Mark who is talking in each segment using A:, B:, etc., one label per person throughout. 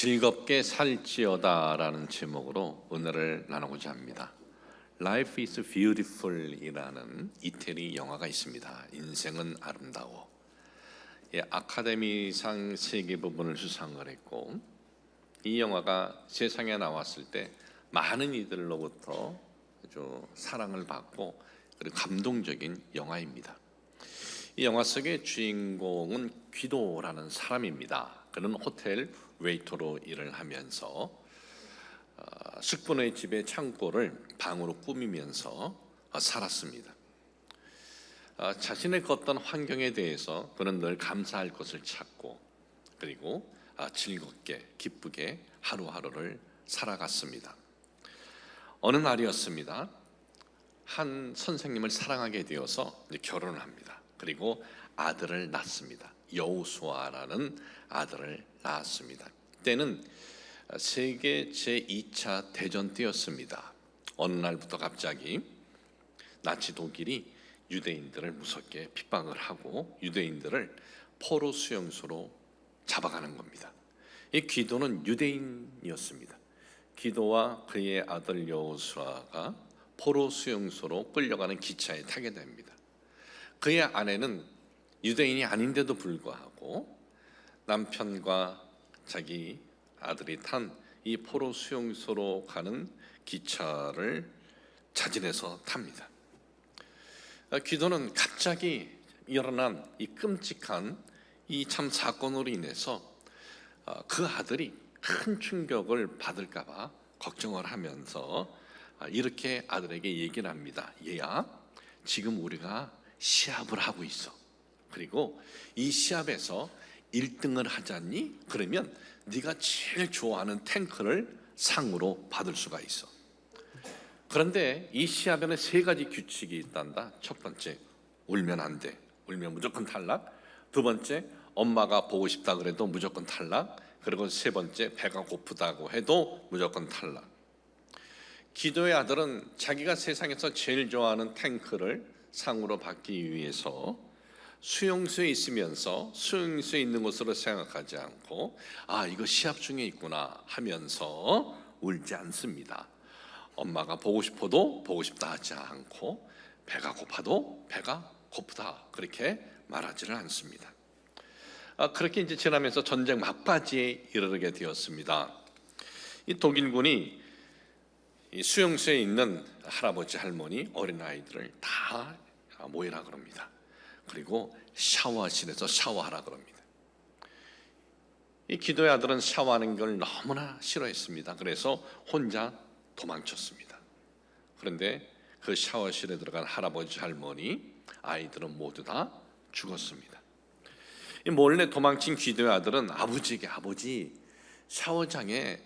A: 즐겁게 살지어다라는 제목으로 은혜를 나누고자 합니다. Life is Beautiful이라는 이태리 영화가 있습니다. 인생은 아름다워. 아카데미상 3개 부분을 수상을 했고, 이 영화가 세상에 나왔을 때 많은 이들로부터 아주 사랑을 받고 그리고 감동적인 영화입니다. 이 영화 속의 주인공은 귀도라는 사람입니다. 그는 호텔 웨이터로 일을 하면서 숙부의 집의 창고를 방으로 꾸미면서 살았습니다. 자신의 걷던 환경에 대해서 그는 늘 감사할 것을 찾고, 그리고 즐겁게 기쁘게 하루하루를 살아갔습니다. 어느 날이었습니다. 한 선생님을 사랑하게 되어서 결혼을 합니다. 그리고 아들을 낳습니다. 여호수아라는 아들을 낳았습니다. 때는 세계 제2차 대전 때였습니다. 어느 날부터 갑자기 나치 독일이 유대인들을 무섭게 핍박을 하고 유대인들을 포로 수용소로 잡아가는 겁니다. 이 기도는 유대인이었습니다. 기도와 그의 아들 여호수아가 포로 수용소로 끌려가는 기차에 타게 됩니다. 그의 아내는 유대인이 아닌데도 불구하고 남편과 자기 아들이 탄 이 포로 수용소로 가는 기차를 자진해서 탑니다. 기도는 갑자기 일어난 이 끔찍한 이 참 사건으로 인해서 그 아들이 큰 충격을 받을까 봐 걱정을 하면서 이렇게 아들에게 얘기를 합니다. 얘야, 지금 우리가 시합을 하고 있어. 그리고 이 시합에서 1등을 하잖니? 그러면 네가 제일 좋아하는 탱크를 상으로 받을 수가 있어. 그런데 이 시합에는 3가지 규칙이 있단다. 첫 번째, 울면 안 돼. 울면 무조건 탈락. 두 번째, 엄마가 보고 싶다 그래도 무조건 탈락. 그리고 세 번째, 배가 고프다고 해도 무조건 탈락. 기도의 아들은 자기가 세상에서 제일 좋아하는 탱크를 상으로 받기 위해서 수용소에 있으면서 수용소에 있는 것으로 생각하지 않고 이거 시합 중에 있구나 하면서 울지 않습니다. 엄마가 보고 싶어도 보고 싶다 하지 않고 배가 고파도 배가 고프다 그렇게 말하지를 않습니다. 그렇게 이제 지나면서 전쟁 막바지에 이르게 되었습니다. 이 독일군이 이 수용소에 있는 할아버지 할머니 어린아이들을 다 모이라 그럽니다. 그리고 샤워실에서 샤워하라 그럽니다. 이 기도의 아들은 샤워하는 걸 너무나 싫어했습니다. 그래서 혼자 도망쳤습니다. 그런데 그 샤워실에 들어간 할아버지 할머니 아이들은 모두 다 죽었습니다. 이 몰래 도망친 기도의 아들은 아버지에게, 아버지, 샤워장에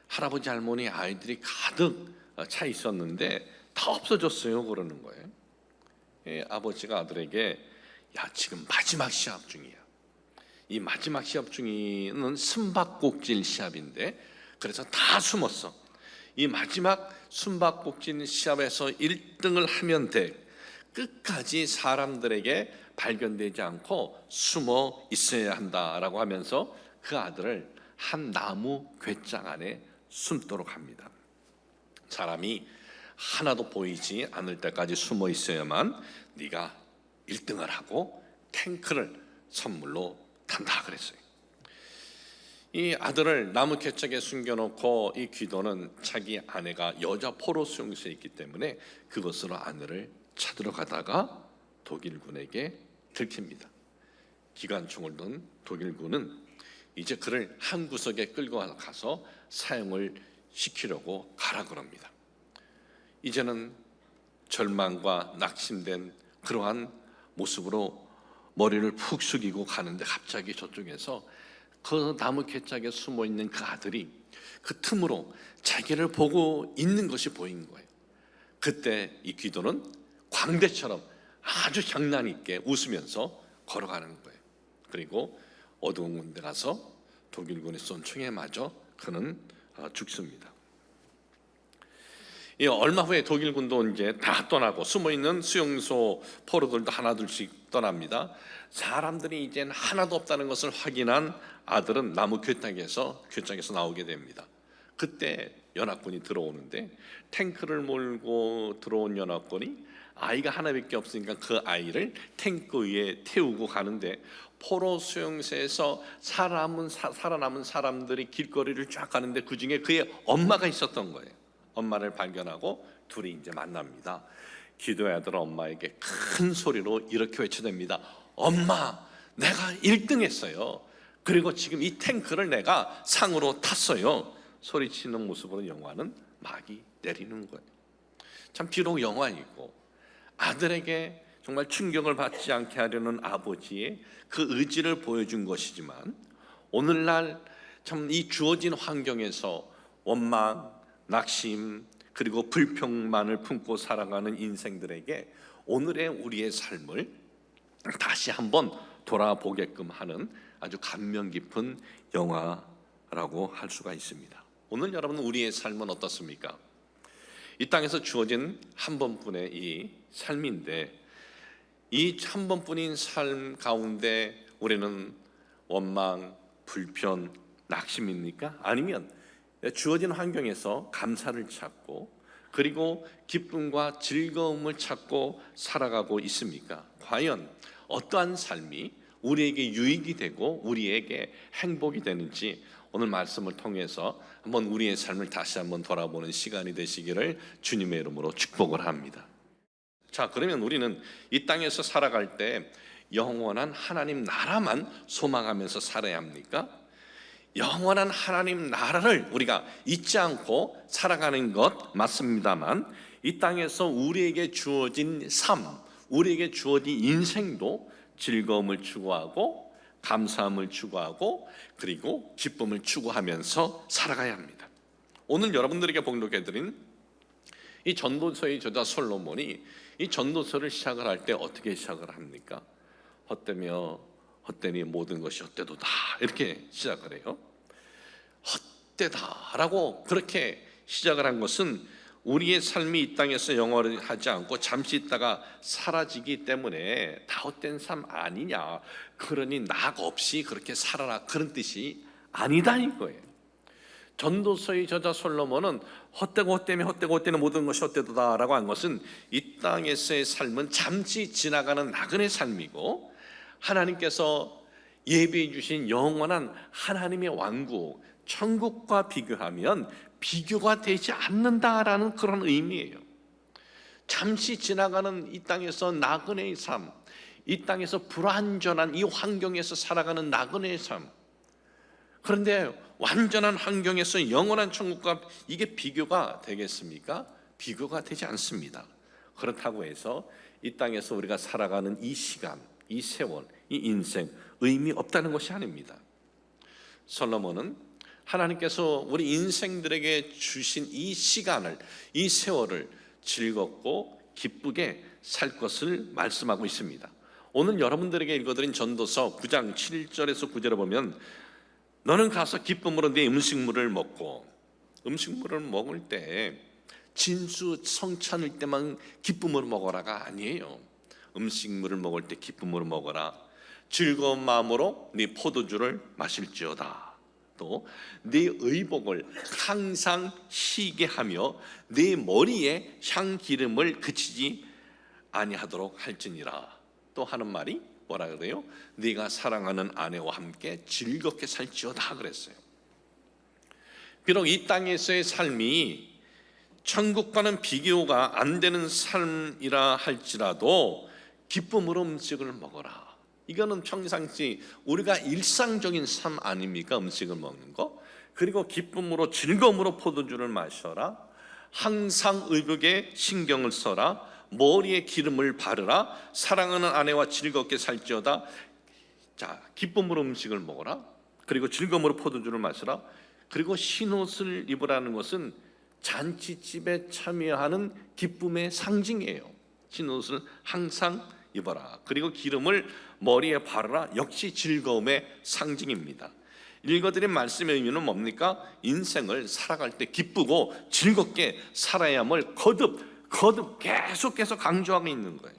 A: 할아버지 할머니 아이들이 가득 차 있었는데 다 없어졌어요 그러는 거예요. 아버지가 아들에게, 야, 지금 마지막 시합 중이야. 이 마지막 시합 중에는 숨바꼭질 시합인데 그래서 다 숨었어. 이 마지막 숨바꼭질 시합에서 1등을 하면 돼. 끝까지 사람들에게 발견되지 않고 숨어 있어야 한다라고 하면서 그 아들을 한 나무 괵장 안에 숨도록 합니다. 사람이 하나도 보이지 않을 때까지 숨어 있어야만 네가 1등을 하고 탱크를 선물로 탄다 그랬어요. 이 아들을 나무 괵장에 숨겨놓고 이 기도는 자기 아내가 여자 포로 수용소에 있기 때문에 그것으로 아내를 찾으러 가다가 독일군에게 들킵니다. 기관총을 든 독일군은 이제 그를 한 구석에 끌고 가서 사형을 시키려고 가라 그럽니다. 이제는 절망과 낙심된 그러한 모습으로 머리를 푹 숙이고 가는데 갑자기 저쪽에서 그 나무 괵장에 숨어있는 그 아들이 그 틈으로 자기를 보고 있는 것이 보인 거예요. 그때 이 기도는 광대처럼 아주 장난 있게 웃으면서 걸어가는 거예요. 그리고 어두운 군데 가서 독일군이 쏜 총에 맞아 그는 죽습니다. 얼마 후에 독일군도 이제 다 떠나고 숨어있는 수용소 포로들도 하나둘씩 떠납니다. 사람들이 이젠 하나도 없다는 것을 확인한 아들은 나무 교착에서 나오게 됩니다. 그때 연합군이 들어오는데 탱크를 몰고 들어온 연합군이 아이가 하나밖에 없으니까 그 아이를 탱크 위에 태우고 가는데 포로 수용소에서 살아남은 사람들이 길거리를 쫙 가는데 그 중에 그의 엄마가 있었던 거예요. 엄마를 발견하고 둘이 이제 만납니다. 기도의 아들 엄마에게 큰 소리로 이렇게 외쳐댑니다. 엄마, 내가 1등 했어요. 그리고 지금 이 탱크를 내가 상으로 탔어요. 소리치는 모습으로 영화는 막이 내리는 거예요. 참 비록 영화이고 아들에게 정말 충격을 받지 않게 하려는 아버지의 그 의지를 보여준 것이지만 오늘날 참 이 주어진 환경에서 원망, 낙심 그리고 불평만을 품고 살아가는 인생들에게 오늘의 우리의 삶을 다시 한번 돌아보게끔 하는 아주 감명 깊은 영화라고 할 수가 있습니다. 오늘 여러분 우리의 삶은 어떻습니까? 이 땅에서 주어진 한 번뿐의 이 삶인데 이 한 번뿐인 삶 가운데 우리는 원망, 불편, 낙심입니까? 아니면 주어진 환경에서 감사를 찾고 그리고 기쁨과 즐거움을 찾고 살아가고 있습니까? 과연 어떠한 삶이 우리에게 유익이 되고 우리에게 행복이 되는지 오늘 말씀을 통해서 한번 우리의 삶을 다시 한번 돌아보는 시간이 되시기를 주님의 이름으로 축복을 합니다. 자, 그러면 우리는 이 땅에서 살아갈 때 영원한 하나님 나라만 소망하면서 살아야 합니까? 영원한 하나님 나라를 우리가 잊지 않고 살아가는 것 맞습니다만 이 땅에서 우리에게 주어진 삶, 우리에게 주어진 인생도 즐거움을 추구하고 감사함을 추구하고 그리고 기쁨을 추구하면서 살아가야 합니다. 오늘 여러분들에게 봉독해드린 이 전도서의 저자 솔로몬이 이 전도서를 시작을 할 때 어떻게 시작을 합니까? 헛되니 모든 것이 헛되도다 이렇게 시작을 해요. 헛되다라고 그렇게 시작을 한 것은 우리의 삶이 이 땅에서 영원히 하지 않고 잠시 있다가 사라지기 때문에 다 헛된 삶 아니냐, 그러니 낙 없이 그렇게 살아라, 그런 뜻이 아니다 이거예요. 전도서의 저자 솔로몬은 헛되는 모든 것이 헛되도다라고 한 것은 이 땅에서의 삶은 잠시 지나가는 나그네 삶이고 하나님께서 예비해 주신 영원한 하나님의 왕국 천국과 비교하면 비교가 되지 않는다라는 그런 의미예요. 잠시 지나가는 이 땅에서 나그네의 삶, 이 땅에서 불완전한 이 환경에서 살아가는 나그네의 삶, 그런데 완전한 환경에서 영원한 천국과 이게 비교가 되겠습니까? 비교가 되지 않습니다. 그렇다고 해서 이 땅에서 우리가 살아가는 이 시간, 이 세월, 이 인생 의미 없다는 것이 아닙니다. 솔로몬은 하나님께서 우리 인생들에게 주신 이 시간을, 이 세월을 즐겁고 기쁘게 살 것을 말씀하고 있습니다. 오늘 여러분들에게 읽어드린 전도서 9장 7절에서 9절에 보면 너는 가서 기쁨으로 네 음식물을 먹고, 음식물을 먹을 때 진수 성찬일 때만 기쁨으로 먹어라가 아니에요. 음식물을 먹을 때 기쁨으로 먹어라. 즐거운 마음으로 네 포도주를 마실지어다. 또 네 의복을 항상 희게 하며 네 머리에 향기름을 그치지 아니하도록 할지니라. 또 하는 말이 뭐라 그래요? 네가 사랑하는 아내와 함께 즐겁게 살지어다 그랬어요. 비록 이 땅에서의 삶이 천국과는 비교가 안 되는 삶이라 할지라도 기쁨으로 음식을 먹어라. 이거는 평상시 우리가 일상적인 삶 아닙니까? 음식을 먹는 거. 그리고 기쁨으로 즐거움으로 포도주를 마셔라. 항상 의복에 신경을 써라. 머리에 기름을 바르라. 사랑하는 아내와 즐겁게 살지어다. 자, 기쁨으로 음식을 먹어라. 그리고 즐거움으로 포도주를 마셔라. 그리고 흰옷을 입으라는 것은 잔치집에 참여하는 기쁨의 상징이에요. 흰옷을 항상 입어라. 그리고 기름을 머리에 바르라. 역시 즐거움의 상징입니다. 읽어드린 말씀의 의미는 뭡니까? 인생을 살아갈 때 기쁘고 즐겁게 살아야 함을 거듭 계속해서 강조하고 있는 거예요.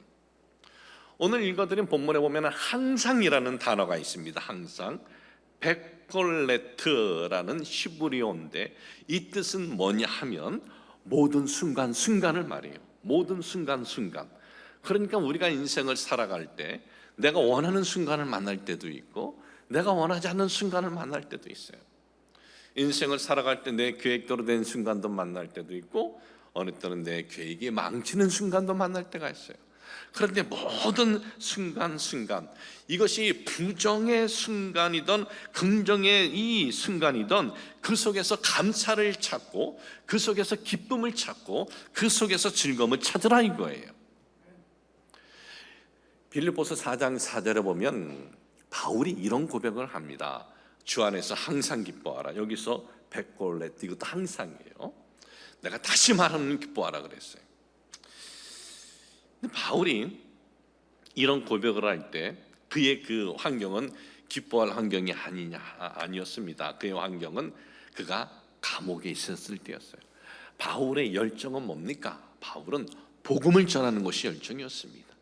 A: 오늘 읽어드린 본문에 보면 항상이라는 단어가 있습니다. 항상. 백골레트라는 히브리어인데 이 뜻은 뭐냐 하면 모든 순간순간을 말해요. 모든 순간순간. 그러니까 우리가 인생을 살아갈 때 내가 원하는 순간을 만날 때도 있고 내가 원하지 않는 순간을 만날 때도 있어요. 인생을 살아갈 때 내 계획대로 된 순간도 만날 때도 있고 어느 때는 내 계획이 망치는 순간도 만날 때가 있어요. 그런데 모든 순간순간, 이것이 부정의 순간이든 긍정의 이 순간이든 그 속에서 감사를 찾고 그 속에서 기쁨을 찾고 그 속에서 즐거움을 찾으라 이거예요. 빌립보서 4장 4절에 보면 바울이 이런 고백을 합니다. 주 안에서 항상 기뻐하라. 여기서 백골레트, 이것도 항상이에요. 내가 다시 말하는 기뻐하라 그랬어요. 근데 바울이 이런 고백을 할 때 그의 그 환경은 기뻐할 환경이 아니었습니다. 그의 환경은 그가 감옥에 있었을 때였어요. 바울의 열정은 뭡니까? 바울은 복음을 전하는 것이 열정이었습니다.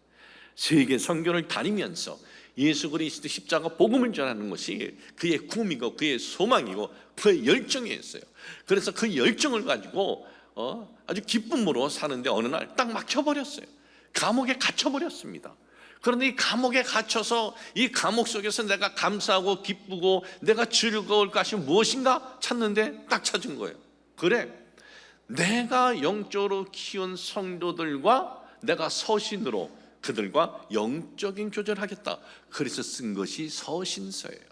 A: 세계 선교를 다니면서 예수 그리스도 십자가 복음을 전하는 것이 그의 꿈이고 그의 소망이고 그의 열정이었어요. 그래서 그 열정을 가지고 아주 기쁨으로 사는데 어느 날 딱 막혀버렸어요. 감옥에 갇혀버렸습니다. 그런데 이 감옥에 갇혀서 이 감옥 속에서 내가 감사하고 기쁘고 내가 즐거울 것이 무엇인가 찾는데 딱 찾은 거예요. 그래, 내가 영적으로 키운 성도들과 내가 서신으로 그들과 영적인 교제를 하겠다. 그래서 쓴 것이 서신서예요.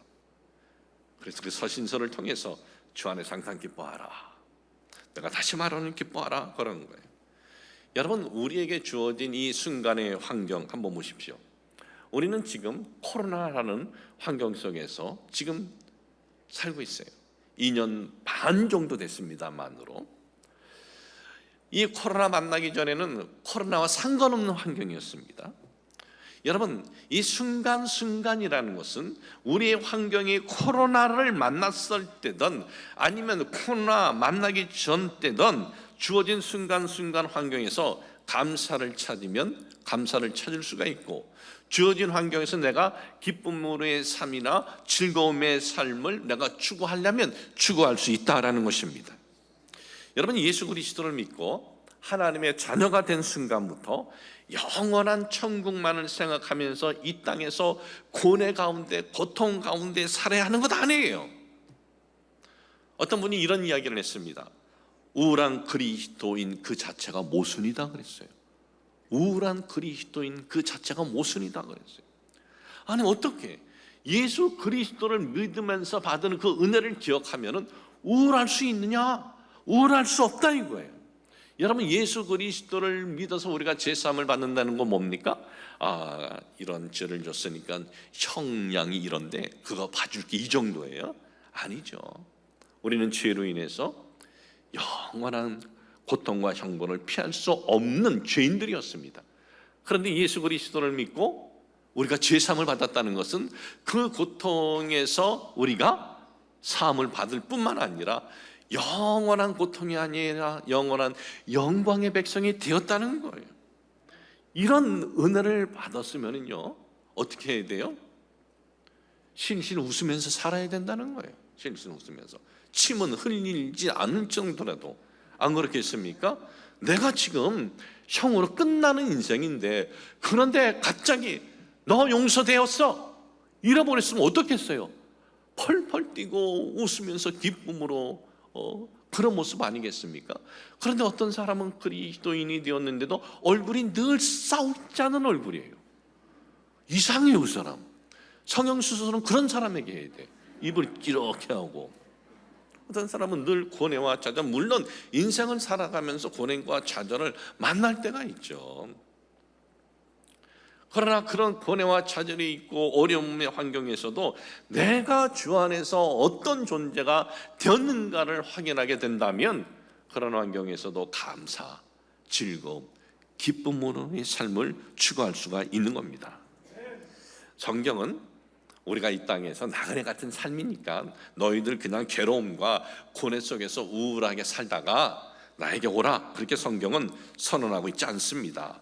A: 그래서 그 서신서를 통해서 주 안에서 항상 기뻐하라. 내가 다시 말하는 기뻐하라 그러는 거예요. 여러분, 우리에게 주어진 이 순간의 환경 한번 보십시오. 우리는 지금 코로나라는 환경 속에서 지금 살고 있어요. 2년 반 정도 됐습니다만으로. 이 코로나 만나기 전에는 코로나와 상관없는 환경이었습니다. 여러분, 이 순간순간이라는 것은 우리의 환경이 코로나를 만났을 때든 아니면 코로나 만나기 전 때든 주어진 순간순간 환경에서 감사를 찾으면 감사를 찾을 수가 있고, 주어진 환경에서 내가 기쁨으로의 삶이나 즐거움의 삶을 내가 추구하려면 추구할 수 있다라는 것입니다. 여러분, 예수 그리스도를 믿고 하나님의 자녀가 된 순간부터 영원한 천국만을 생각하면서 이 땅에서 고뇌 가운데 고통 가운데 살아야 하는 것 아니에요. 어떤 분이 이런 이야기를 했습니다. 우울한 그리스도인 그 자체가 모순이다 그랬어요. 우울한 그리스도인 그 자체가 모순이다 그랬어요. 아니, 어떻게 예수 그리스도를 믿으면서 받은 그 은혜를 기억하면 우울할 수 있느냐? 우울할 수 없다 이거예요. 여러분, 예수 그리스도를 믿어서 우리가 제사함을 받는다는 건 뭡니까? 이런 죄를 줬으니까 형량이 이런데 그거 봐줄게, 이 정도예요? 아니죠. 우리는 죄로 인해서 영원한 고통과 형벌을 피할 수 없는 죄인들이었습니다. 그런데 예수 그리스도를 믿고 우리가 제사함을 받았다는 것은 그 고통에서 우리가 사함을 받을 뿐만 아니라 영원한 고통이 아니라 영원한 영광의 백성이 되었다는 거예요. 이런 은혜를 받았으면요 어떻게 해야 돼요? 실실 웃으면서 살아야 된다는 거예요. 실실 웃으면서 침은 흘리지 않을 정도라도. 안 그렇겠습니까? 내가 지금 형으로 끝나는 인생인데 그런데 갑자기 너 용서되었어 잃어버렸으면 어떻겠어요? 펄펄 뛰고 웃으면서 기쁨으로 그런 모습 아니겠습니까? 그런데 어떤 사람은 그리스도인이 되었는데도 얼굴이 늘 싸우지 않은 얼굴이에요. 이상해요. 그 사람 성형수술은 그런 사람에게 해야 돼. 입을 이렇게 하고. 어떤 사람은 늘 고뇌와 좌절, 물론 인생을 살아가면서 고뇌와 좌절을 만날 때가 있죠. 그러나 그런 고뇌와 좌절이 있고 어려움의 환경에서도 내가 주 안에서 어떤 존재가 되었는가를 확인하게 된다면 그런 환경에서도 감사, 즐거움, 기쁨으로의 삶을 추구할 수가 있는 겁니다. 성경은 우리가 이 땅에서 나그네 같은 삶이니까 너희들 그냥 괴로움과 고뇌 속에서 우울하게 살다가 나에게 오라, 그렇게 성경은 선언하고 있지 않습니다.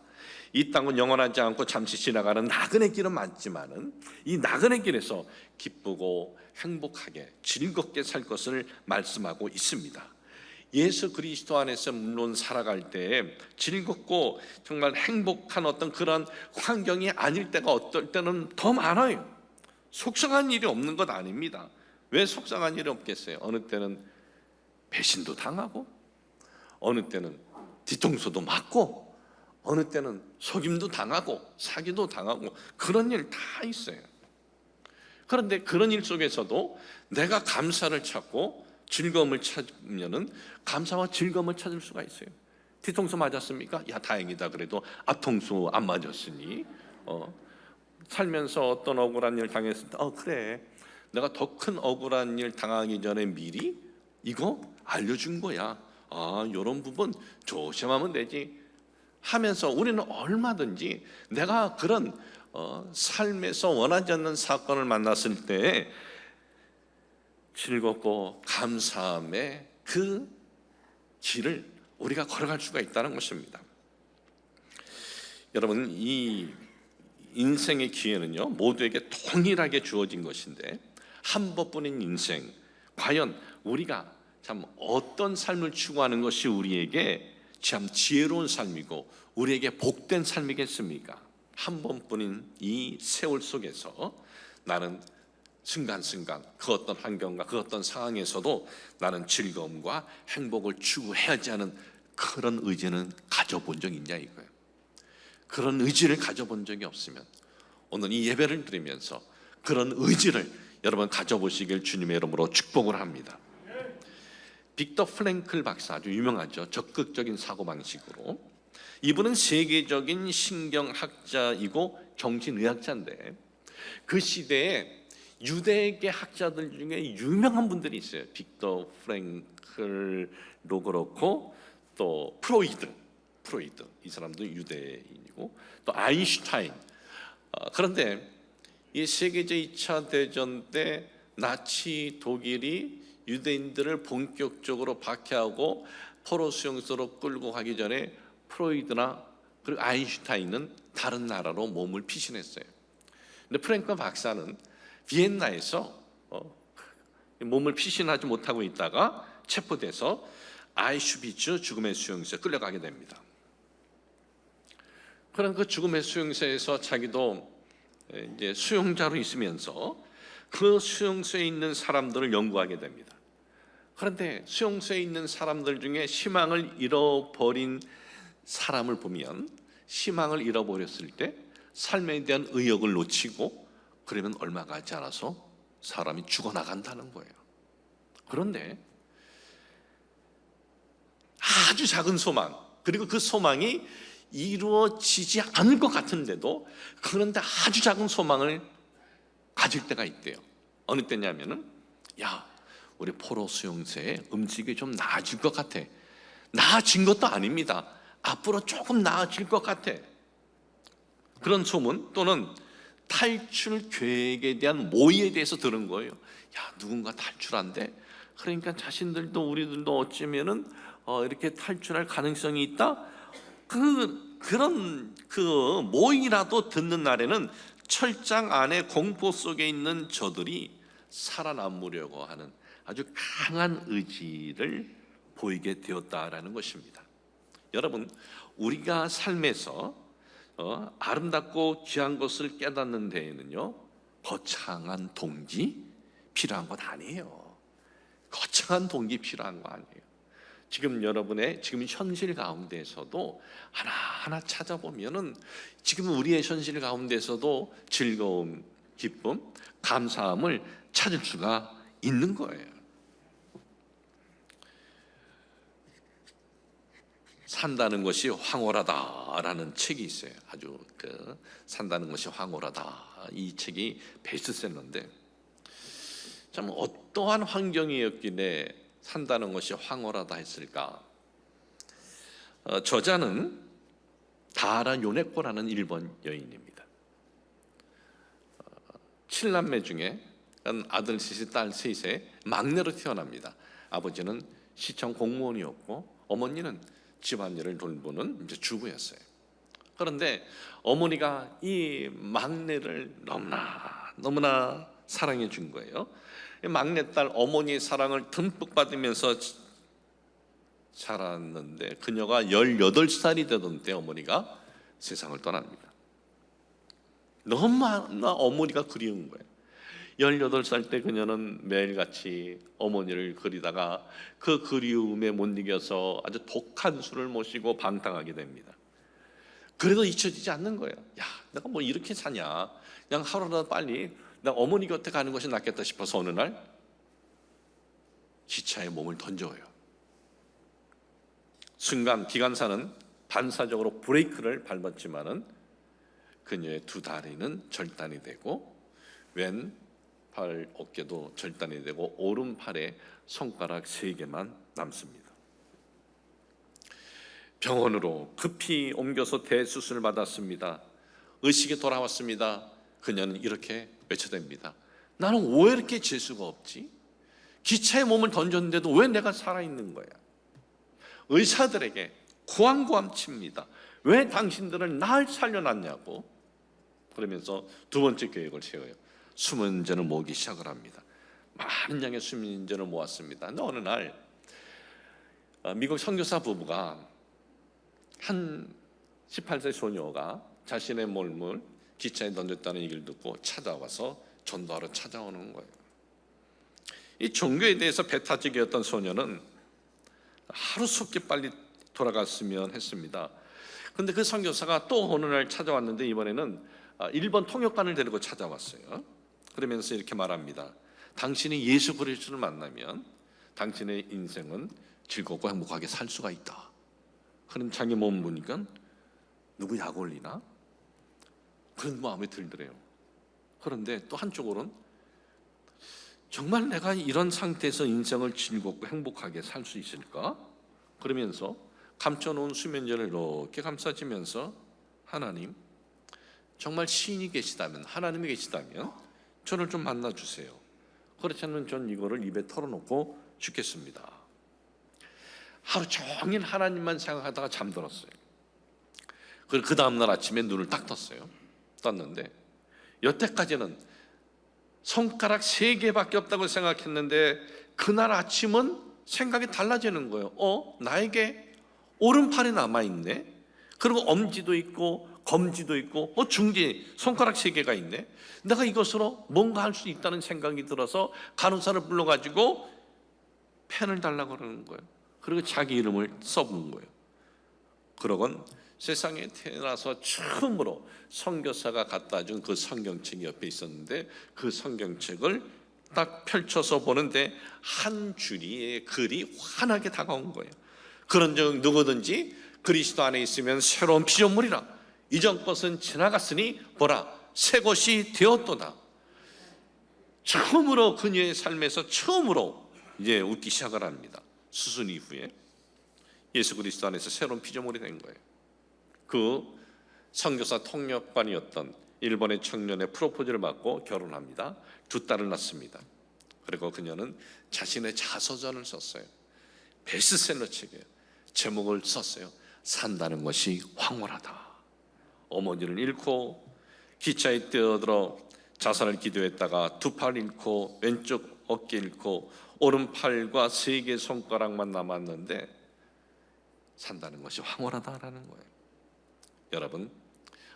A: 이 땅은 영원하지 않고 잠시 지나가는 나그네 길은 많지만은 이 나그네 길에서 기쁘고 행복하게 즐겁게 살 것을 말씀하고 있습니다. 예수 그리스도 안에서 물론 살아갈 때 즐겁고 정말 행복한 어떤 그런 환경이 아닐 때가 어떨 때는 더 많아요. 속상한 일이 없는 것 아닙니다. 왜 속상한 일이 없겠어요? 어느 때는 배신도 당하고, 어느 때는 뒤통수도 맞고, 어느 때는 속임도 당하고 사기도 당하고 그런 일 다 있어요. 그런데 그런 일 속에서도 내가 감사를 찾고 즐거움을 찾으면은 감사와 즐거움을 찾을 수가 있어요. 뒤통수 맞았습니까? 야 다행이다. 그래도 앞통수 안 맞았으니 살면서 어떤 억울한 일 당했을 때 그래 내가 더 큰 억울한 일 당하기 전에 미리 이거 알려준 거야. 이런 부분 조심하면 되지 하면서 우리는 얼마든지 내가 그런 삶에서 원하지 않는 사건을 만났을 때 즐겁고 감사함의 그 길을 우리가 걸어갈 수가 있다는 것입니다. 여러분, 이 인생의 기회는요 모두에게 동일하게 주어진 것인데 한 번뿐인 인생, 과연 우리가 참 어떤 삶을 추구하는 것이 우리에게 참 지혜로운 삶이고 우리에게 복된 삶이겠습니까? 한 번뿐인 이 세월 속에서 나는 순간순간 그 어떤 환경과 그 어떤 상황에서도 나는 즐거움과 행복을 추구해야지 하는 그런 의지는 가져본 적이 있냐 이거예요. 그런 의지를 가져본 적이 없으면 오늘 이 예배를 드리면서 그런 의지를 여러분 가져보시길 주님의 이름으로 축복을 합니다. 빅터 프랭클 박사 아주 유명하죠. 적극적인 사고방식으로. 이분은 세계적인 신경학자이고 정신의학자인데 그 시대에 유대계 학자들 중에 유명한 분들이 있어요. 빅터 프랭클도 그렇고 또 프로이드 이 사람도 유대인이고 또 아인슈타인. 그런데 이 세계적 2차 대전 때 나치 독일이 유대인들을 본격적으로 박해하고 포로 수용소로 끌고 가기 전에 프로이드나 그리고 아인슈타인은 다른 나라로 몸을 피신했어요. 근데 프랭클 박사는 비엔나에서 몸을 피신하지 못하고 있다가 체포돼서 아이슈비츠 죽음의 수용소에 끌려가게 됩니다. 그런 그 죽음의 수용소에서 자기도 이제 수용자로 있으면서 그 수용소에 있는 사람들을 연구하게 됩니다. 그런데 수용소에 있는 사람들 중에 희망을 잃어버린 사람을 보면 희망을 잃어버렸을 때 삶에 대한 의욕을 놓치고 그러면 얼마 가지 않아서 사람이 죽어나간다는 거예요. 그런데 아주 작은 소망, 그리고 그 소망이 이루어지지 않을 것 같은데도 그런데 아주 작은 소망을 가질 때가 있대요. 어느 때냐면은 우리 포로 수용소에 음식이 좀 나아질 것 같아. 나아진 것도 아닙니다. 앞으로 조금 나아질 것 같아. 그런 소문 또는 탈출 계획에 대한 모의에 대해서 들은 거예요. 누군가 탈출한대. 그러니까 자신들도 우리들도 어쩌면은 이렇게 탈출할 가능성이 있다. 그런 모의라도 듣는 날에는 철장 안에 공포 속에 있는 저들이 살아남으려고 하는 아주 강한 의지를 보이게 되었다라는 것입니다. 여러분, 우리가 삶에서 아름답고 귀한 것을 깨닫는 데에는요 거창한 동기 필요한 것 아니에요. 거창한 동기 필요한 거 아니에요. 지금 여러분의 지금 현실 가운데에서도 하나하나 찾아보면은 지금 우리의 현실 가운데서도 즐거움, 기쁨, 감사함을 찾을 수가 있는 거예요. 산다는 것이 황홀하다라는 책이 있어요. 아주 산다는 것이 황홀하다. 이 책이 베스트셀러인데 참 어떠한 환경이었길래 산다는 것이 황홀하다 했을까? 저자는 다하라 요네코라는 일본 여인입니다. 7남매 중에 아들 셋이 딸 셋의 막내로 태어납니다. 아버지는 시청 공무원이었고 어머니는 집안일을 돌보는 이제 주부였어요. 그런데 어머니가 이 막내를 너무나 사랑해 준 거예요. 막내딸 어머니의 사랑을 듬뿍 받으면서 자랐는데 그녀가 18살이 되던 때 어머니가 세상을 떠납니다. 너무나 어머니가 그리운 거예요. 18살 때 그녀는 매일같이 어머니를 그리다가 그 그리움에 못 이겨서 아주 독한 술을 마시고 방탕하게 됩니다. 그래도 잊혀지지 않는 거예요. 야, 내가 뭐 이렇게 사냐, 그냥 하루라도 빨리 나 어머니 곁에 가는 것이 낫겠다 싶어서 어느 날 기차에 몸을 던져요. 순간 기관사는 반사적으로 브레이크를 밟았지만은 그녀의 두 다리는 절단이 되고 왼팔 어깨도 절단이 되고 오른팔에 손가락 3개만 남습니다. 병원으로 급히 옮겨서 대수술을 받았습니다. 의식이 돌아왔습니다. 그녀는 이렇게 외쳐댑니다. 나는 왜 이렇게 재수가 없지? 기차에 몸을 던졌는데도 왜 내가 살아있는 거야? 의사들에게 구항구함 칩니다. 왜 당신들은 날 살려놨냐고. 그러면서 두 번째 계획을 세워요. 숨은 인재를 모으기 시작을 합니다. 많은 양의 숨은 인재를 모았습니다. 근데 어느 날 미국 선교사 부부가 한 18세 소녀가 자신의 몸을 기차에 던졌다는 얘기를 듣고 찾아와서 전도하러 찾아오는 거예요. 이 종교에 대해서 배타적이었던 소녀는 하루속히 빨리 돌아갔으면 했습니다. 그런데 그 선교사가 또 어느 날 찾아왔는데 이번에는 일본 통역관을 데리고 찾아왔어요. 그러면서 이렇게 말합니다. 당신이 예수 그리스도를 만나면 당신의 인생은 즐겁고 행복하게 살 수가 있다. 그런 자기 몸 보니까 누구 약 올리나? 그런 마음이 들더래요. 그런데 또 한쪽으로는 정말 내가 이런 상태에서 인생을 즐겁고 행복하게 살 수 있을까? 그러면서 감춰놓은 수면제를 이렇게 감싸지면서 하나님, 정말 시인이 계시다면, 하나님이 계시다면 저를 좀 만나주세요. 그렇지 않으면 전 이거를 입에 털어놓고 죽겠습니다. 하루 종일 하나님만 생각하다가 잠들었어요. 그리고 그 다음날 아침에 눈을 딱 떴는데 여태까지는 손가락 3개밖에 없다고 생각했는데 그날 아침은 생각이 달라지는 거예요. 나에게 오른팔이 남아있네. 그리고 엄지도 있고 검지도 있고 중지 손가락 3개가 있네. 내가 이것으로 뭔가 할 수 있다는 생각이 들어서 간호사를 불러가지고 펜을 달라고 그러는 거예요. 그리고 자기 이름을 써본 거예요. 그러곤 세상에 태어나서 처음으로 선교사가 갖다 준 그 성경책이 옆에 있었는데 그 성경책을 딱 펼쳐서 보는데 한 줄의 글이 환하게 다가온 거예요. 그런즉 누구든지 그리스도 안에 있으면 새로운 피조물이라. 이전 것은 지나갔으니 보라 새 것이 되었도다. 처음으로 그녀의 삶에서 처음으로 이제 웃기 시작을 합니다. 수술 이후에 예수 그리스도 안에서 새로운 피조물이 된 거예요. 그 선교사 통역관이었던 일본의 청년의 프로포즈를 받고 결혼합니다. 2딸을 낳습니다. 그리고 그녀는 자신의 자서전을 썼어요. 베스트셀러 책이에요. 제목을 썼어요. 산다는 것이 황홀하다. 어머니를 잃고 기차에 뛰어들어 자살을 기도했다가 2팔 잃고 왼쪽 어깨 잃고 오른팔과 3개 손가락만 남았는데 산다는 것이 황홀하다라는 거예요. 여러분,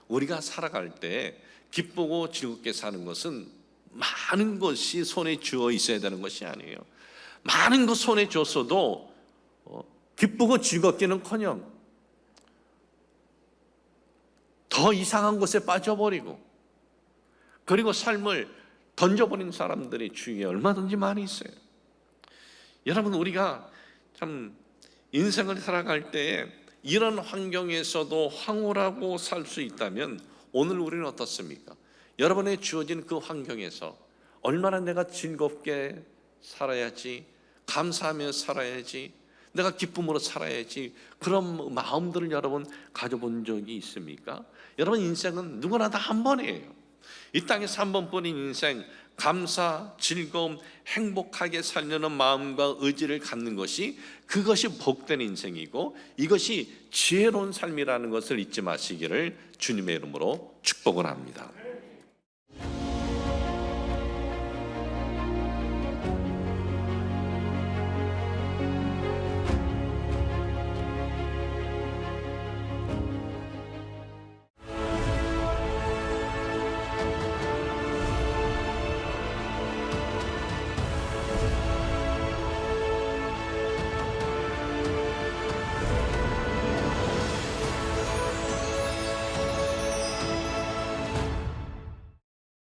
A: 우리가 살아갈 때 기쁘고 즐겁게 사는 것은 많은 것이 손에 쥐어 있어야 되는 것이 아니에요. 많은 것 손에 쥐었어도 기쁘고 즐겁기는커녕 더 이상한 곳에 빠져버리고 그리고 삶을 던져버린 사람들이 주위에 얼마든지 많이 있어요. 여러분, 우리가 참 인생을 살아갈 때에 이런 환경에서도 황홀하고 살 수 있다면 오늘 우리는 어떻습니까? 여러분의 주어진 그 환경에서 얼마나 내가 즐겁게 살아야지, 감사하며 살아야지, 내가 기쁨으로 살아야지, 그런 마음들을 여러분 가져본 적이 있습니까? 여러분 인생은 누구나 다 한 번이에요. 이 땅에서 한 번뿐인 인생, 감사, 즐거움, 행복하게 살려는 마음과 의지를 갖는 것이, 그것이 복된 인생이고 이것이 지혜로운 삶이라는 것을 잊지 마시기를 주님의 이름으로 축복을 합니다.